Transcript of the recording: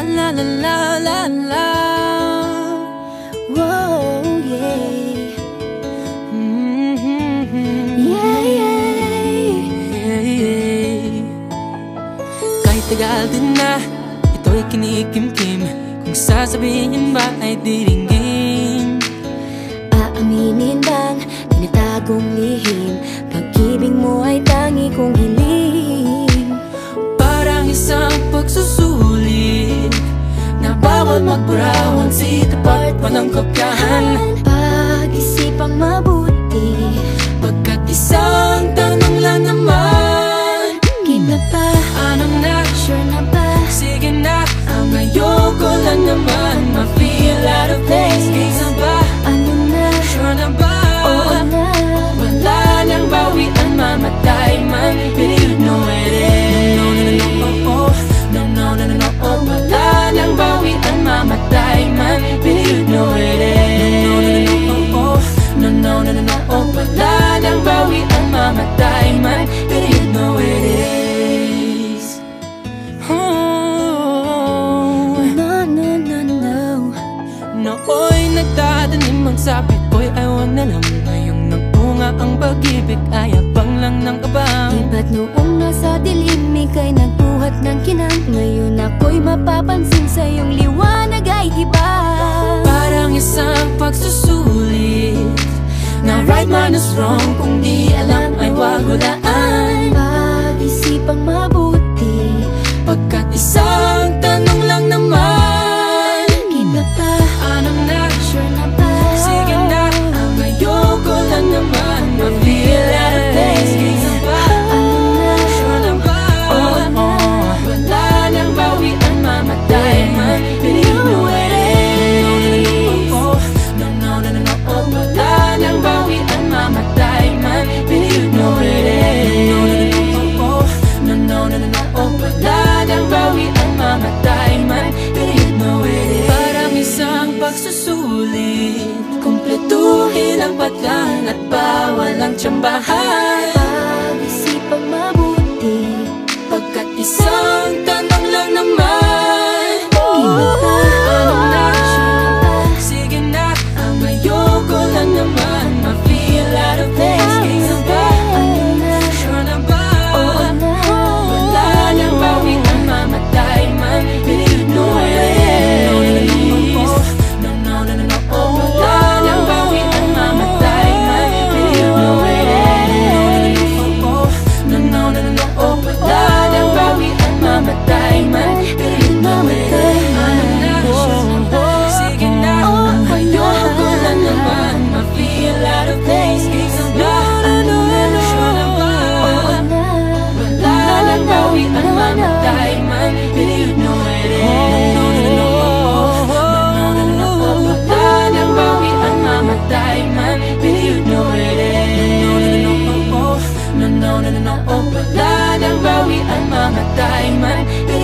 La la la la la la. Whoa, yeah. Yeah, yeah. Kahit tagal din na ito'y kinikimkim, kung sasabihin ba ay diringgin. Aaminin bang tinatagong lihim, pag-ibig mo ay tangi kong hiling. Parang isang pagsusulit na bawal magburawan, si tapat pa ng kopyahan. Pag-isipang mabuti, pagkat isang tanong lang naman. game na ba? Ano na? Sure na ba? Sige na, ang ayoko lang naman ma-feel out of place. Game na ba? Ano na? Sure na ba? Oo na. Wala nang bawian, mamatay man, but you know it is. No, no, no, no, oh, oh. No, no, no, no, no, oh. Wala nang bawian, mamatay man, but you know it is. No, no, no, no, oh, oh. No, no, no, no, no, oh. Wala nang bawian, mamatay man, but you know it is. Oh. No, no, no, no. Nooy nagtatanim ang sapit ko'y ayaw na lang. Ngayong nagpunga ang pag-ibig ay abang lang ng abang. Iba't noong nasa dilim ika'y nagbuhat ng kinang, ngayon ako'y mapapansin sa iyong liwanag ay iba. Parang isang pagsusulit na right minus wrong, kung di alam ay wag hulaan. Pag-isipang mabuti, pagkat isang tanong lang naman. game na ba? Ano na? Sure na ba? Sige na, ang ayoko lang naman ma-feel out of place. Game na ba? Ano na? Sure na ba? Oo na. Wala nang bawian, mamatay man, but you know it is. No, no, no, no, no, oh. Wala nang bawian, mamatay man, but you know it is. No, no, no, oh. No, no, no, no, no, oh. Wala nang bawian, mamatay man, but you know it is. Parang isang pagsusulit, kumpletuhin ang patlang at bawal ang tsambahan. Pag-isipang mabuti, Pagkat isang tanong lang naman. game na ba? Ano na? Sure na ba? Sige na, ang ayoko lang naman ma-feel out of place. Game na ba? Ano na? Sure na ba? Oo na. Wala nang bawian, mamatay man, but you know it is. No, no, no, no, no, oh. Wala nang bawian, mamatay man, but you know it is. No, no, no, no, no, oh. Wala nang bawian, mamatay man, but you know it is. Ano na? Sige na, ang ayoko lang naman ma-feel out of place. Game na ba? Sure na ba? Oo na. Wala nang bawian, mamatay man, but you know it is. No, no, no, no, oh. No, no, no, no, oh. Wala nang bawian, mamatay man, but you know it is. No, no, no, no, oh. No, no, no, no, oh. Wala nang bawian, mamatay man, but